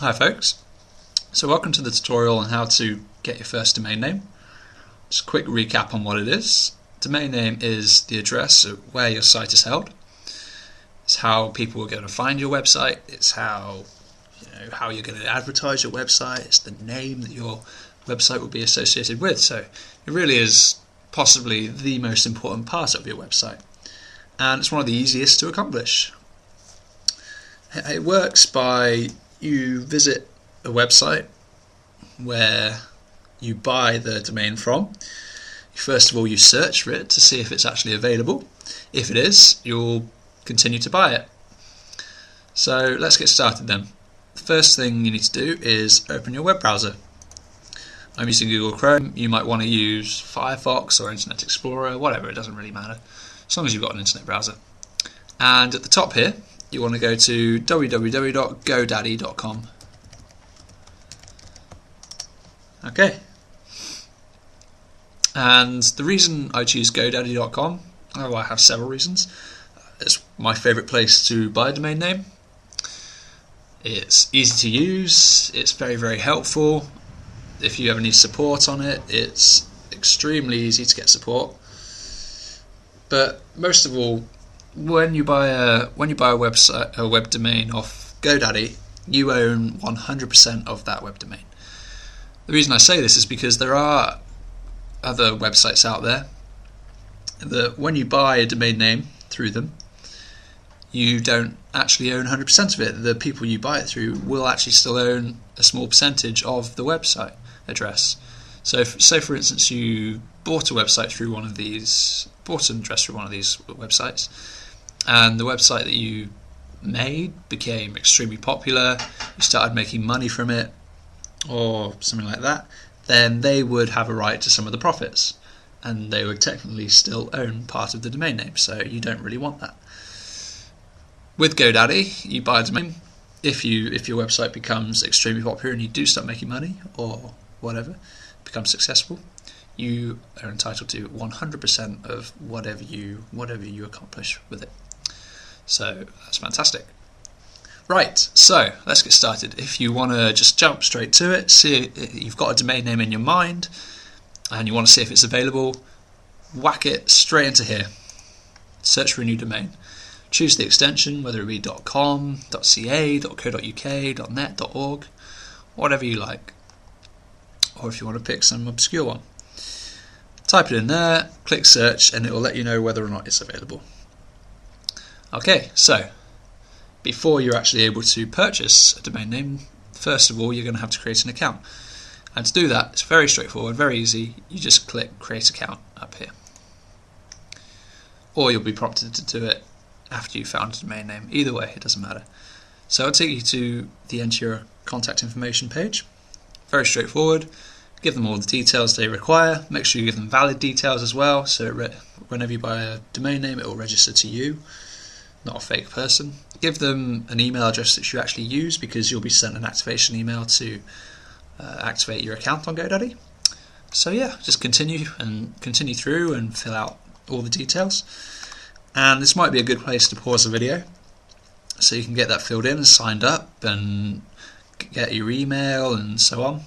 Hi folks, so welcome to the tutorial on how to get your first domain name. Just a quick recap on what it is. Domain name is the address of where your site is held. It's how people are going to find your website. It's how you're going to advertise your website. It's the name that your website will be associated with. So it really is possibly the most important part of your website, and it's one of the easiest to accomplish. It works by you visit a website where you buy the domain from. First of all, you search for it to see if it's actually available. If it is, you'll continue to buy it. So let's get started then. The first thing you need to do is open your web browser. I'm using Google Chrome. You might want to use Firefox or Internet Explorer, whatever, it doesn't really matter, as long as you've got an internet browser. And at the top here, you want to go to www.godaddy.com. Okay. And the reason I choose GoDaddy.com, I have several reasons. It's my favourite place to buy a domain name. It's easy to use, it's very, very helpful. If you ever need support on it, it's extremely easy to get support. But most of all, when you buy a web domain off GoDaddy, you own 100% of that web domain. The reason I say this is because there are other websites out there that when you buy a domain name through them, you don't actually own 100% of it. The people you buy it through will actually still own a small percentage of the website address. So say for instance you bought an address through one of these websites, and the website that you made became extremely popular, you started making money from it or something like that, then they would have a right to some of the profits, and they would technically still own part of the domain name, so you don't really want that. With GoDaddy, you buy a domain. If your website becomes extremely popular and you do start making money or whatever, becomes successful, you are entitled to 100% of whatever you accomplish with it. So that's fantastic. Right, so let's get started. If you want to just jump straight to it, see you've got a domain name in your mind and you want to see if it's available, whack it straight into here. Search for a new domain. Choose the extension, whether it be .com, .ca, .co.uk, .net, .org, whatever you like. Or if you want to pick some obscure one. Type it in there, click search, and it will let you know whether or not it's available. Okay, so before you're actually able to purchase a domain name, first of all you're going to have to create an account. And to do that, it's very straightforward, very easy. You just click create account up here. Or you'll be prompted to do it after you've found a domain name. Either way, it doesn't matter. So I'll take you to the enter your contact information page. Very straightforward. Give them all the details they require. Make sure you give them valid details as well, so whenever you buy a domain name it will register to you, not a fake person. Give them an email address that you actually use, because you'll be sent an activation email to activate your account on GoDaddy. So yeah, just continue through and fill out all the details. And this might be a good place to pause the video so you can get that filled in and signed up and get your email and so on.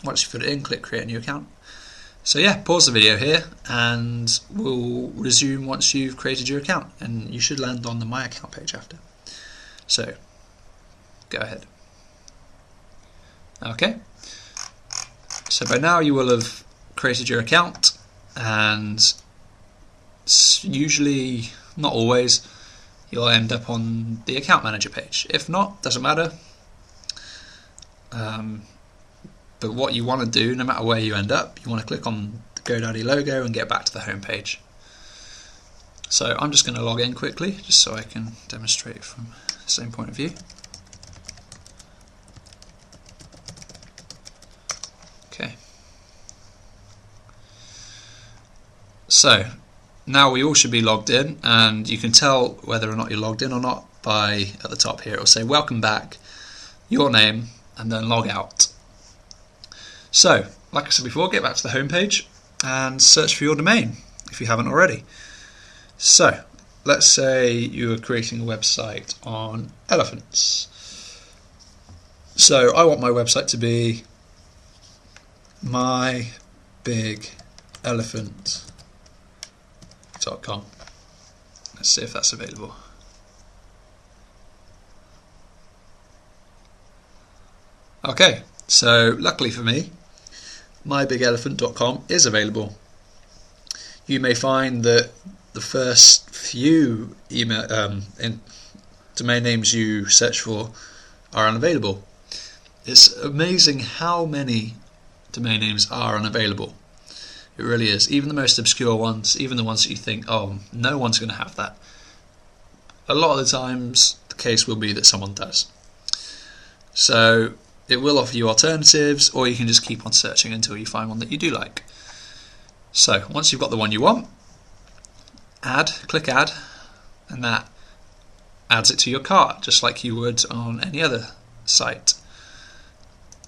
Once you fill it in, click create a new account. So yeah, pause the video here and we'll resume once you've created your account, and you should land on the My Account page after. So go ahead. Okay, so by now you will have created your account, and usually, not always, you'll end up on the account manager page. If not, doesn't matter. But what you want to do, no matter where you end up, you want to click on the GoDaddy logo and get back to the home page. So I'm just going to log in quickly, just so I can demonstrate from the same point of view. Okay. So now we all should be logged in, and you can tell whether or not you're logged in or not by, at the top here, it will say welcome back, your name, and then log out. So, like I said before, get back to the home page and search for your domain if you haven't already. So, let's say you are creating a website on elephants. So I want my website to be mybigelephant.com. Let's see if that's available. Okay, so luckily for me, mybigelephant.com is available. You may find that the first few domain names you search for are unavailable. It's amazing how many domain names are unavailable. It really is. Even the most obscure ones, even the ones that you think, oh, no one's going to have that. A lot of the times, the case will be that someone does. So it will offer you alternatives, or you can just keep on searching until you find one that you do like. So once you've got the one you want, click add, and that adds it to your cart, just like you would on any other site.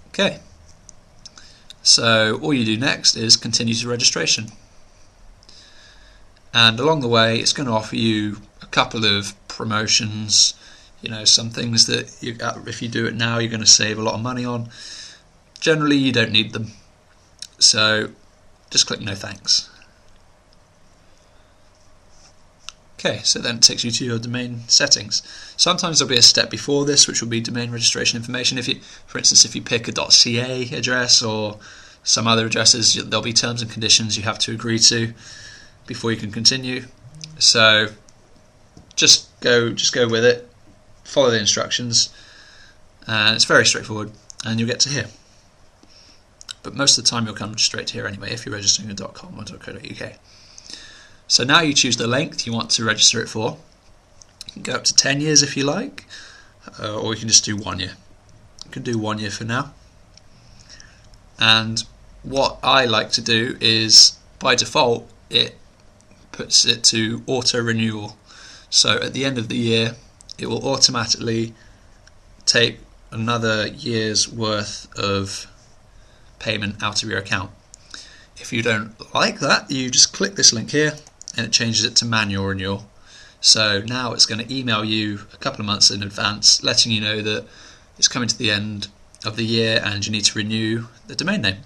Okay, so all you do next is continue to registration, and along the way it's going to offer you a couple of promotions, some things that if you do it now you're going to save a lot of money on. Generally you don't need them, so just click no thanks. Okay, so then it takes you to your domain settings. Sometimes there'll be a step before this, which will be domain registration information. For instance, if you pick a .ca address or some other addresses, there'll be terms and conditions you have to agree to before you can continue. So just go with it, follow the instructions, and it's very straightforward, and you'll get to here. But most of the time you'll come straight to here anyway if you're registering a .com or .co.uk. So now you choose the length you want to register it for. You can go up to 10 years if you like, or you can just do 1 year. You can do 1 year for now. And what I like to do is, by default, it puts it to auto renewal. So at the end of the year, it will automatically take another year's worth of payment out of your account. If you don't like that, you just click this link here and it changes it to manual renewal. So now it's going to email you a couple of months in advance, letting you know that it's coming to the end of the year and you need to renew the domain name.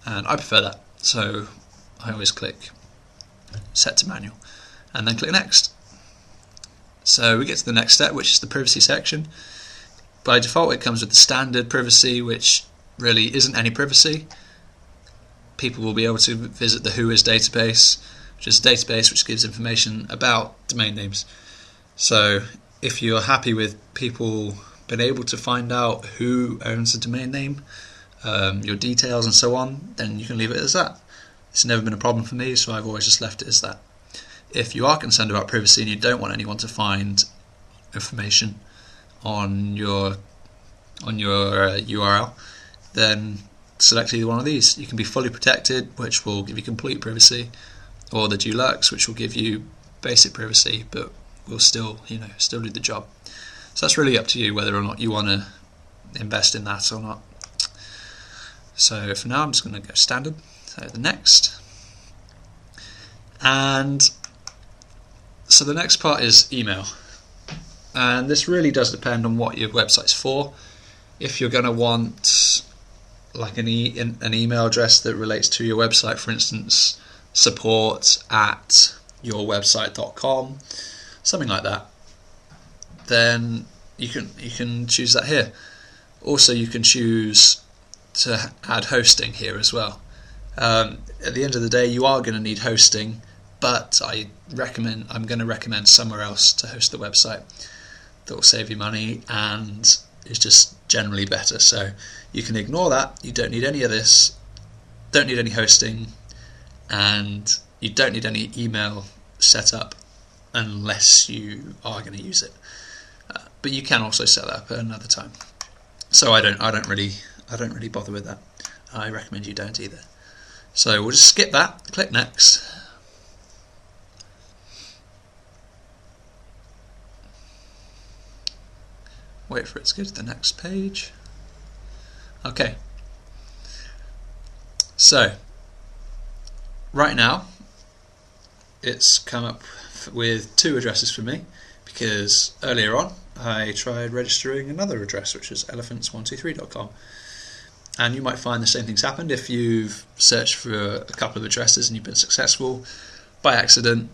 And I prefer that, so I always click set to manual and then click next. So we get to the next step, which is the privacy section. By default it comes with the standard privacy, which really isn't any privacy. People will be able to visit the Whois database, which is a database which gives information about domain names. So if you're happy with people being able to find out who owns the domain name, your details and so on, then you can leave it as that. It's never been a problem for me, so I've always just left it as that. If you are concerned about privacy and you don't want anyone to find information on your URL, then select either one of these. You can be fully protected, which will give you complete privacy, or the deluxe, which will give you basic privacy, but will still do the job. So that's really up to you whether or not you want to invest in that or not. So for now, I'm just going to go standard. So the next, and so the next part is email, and this really does depend on what your website's for. If you're going to want like an email address that relates to your website, for instance, support@yourwebsite.com, something like that, then you can choose that here. Also, you can choose to add hosting here as well. At the end of the day, you are going to need hosting, but I'm going to recommend somewhere else to host the website that will save you money and is just generally better. So you can ignore that. You don't need any of this, don't need any hosting, and you don't need any email set up unless you are going to use it. But you can also set that up at another time. So I don't really bother with that. I recommend you don't either. So we'll just skip that, click next. Wait for it to go to the next page. Okay. So right now it's come up with 2 addresses for me. because earlier on I tried registering another address, which was elephants123.com. And you might find the same things happened if you've searched for a couple of addresses and you've been successful. By accident,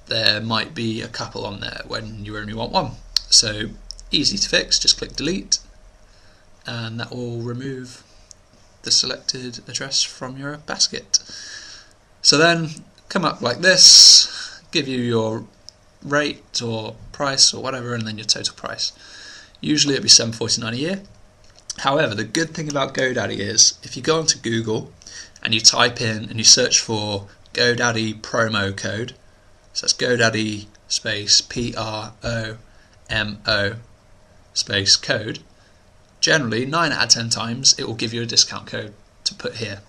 there might be a couple on there when you only want one. So easy to fix, just click delete, and that will remove the selected address from your basket. So then come up like this, give you your rate or price or whatever, and then your total price. Usually it'll be $7.49 a year. However, the good thing about GoDaddy is if you go onto Google and you type in and you search for GoDaddy promo code, so that's GoDaddy space PROMO space code, generally 9 out of 10 times it will give you a discount code to put here.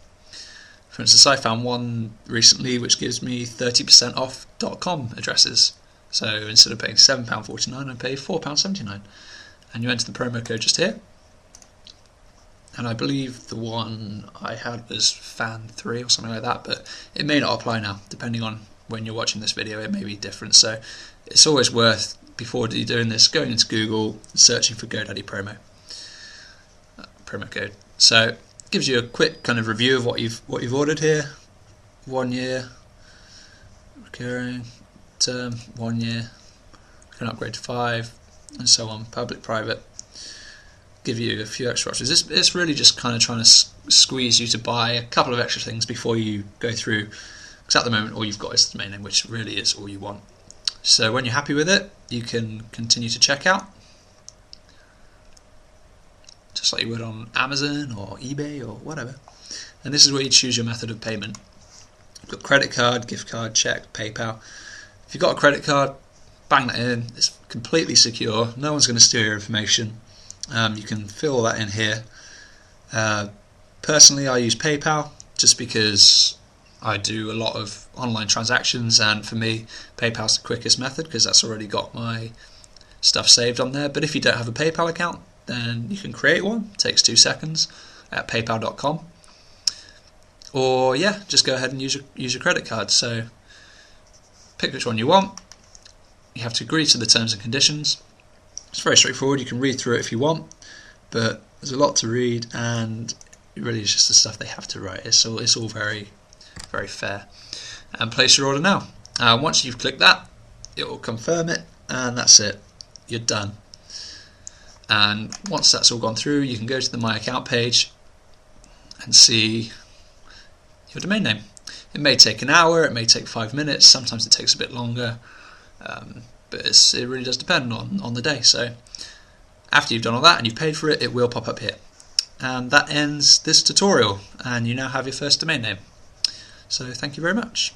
For instance, I found one recently which gives me 30% off .com addresses. So instead of paying £7.49, I pay £4.79. And you enter the promo code just here. And I believe the one I had was FAN3 or something like that, but it may not apply now, depending on when you're watching this video. It may be different. So it's always worth, before you're doing this, going into Google, searching for GoDaddy promo code. So it gives you a quick kind of review of what you've ordered here. 1 year, recurring, term, 1 year, you can upgrade to 5, and so on, public, private. Give you a few extra options. It's really just kind of trying to squeeze you to buy a couple of extra things before you go through, because at the moment all you've got is the domain name, which really is all you want. So when you're happy with it, you can continue to check out, just like you would on Amazon or eBay or whatever. And this is where you choose your method of payment. You've got credit card, gift card, check, PayPal. If you've got a credit card, bang that in. It's completely secure. No one's going to steal your information. You can fill that in here. Personally, I use PayPal just because I do a lot of online transactions, and for me PayPal's the quickest method because that's already got my stuff saved on there. But if you don't have a PayPal account, then you can create one. It takes 2 seconds at paypal.com. Or yeah, just go ahead and use your credit card. So pick which one you want. You have to agree to the terms and conditions. It's very straightforward. You can read through it if you want, but there's a lot to read, and it really is just the stuff they have to write. It's all very, very fair. And place your order now. Once you've clicked that, it will confirm it, and that's it. You're done. And once that's all gone through, you can go to the My Account page and see your domain name. It may take an hour, it may take 5 minutes, sometimes it takes a bit longer. But it really does depend on the day. So after you've done all that and you've paid for it, it will pop up here. And that ends this tutorial, and you now have your first domain name. So thank you very much.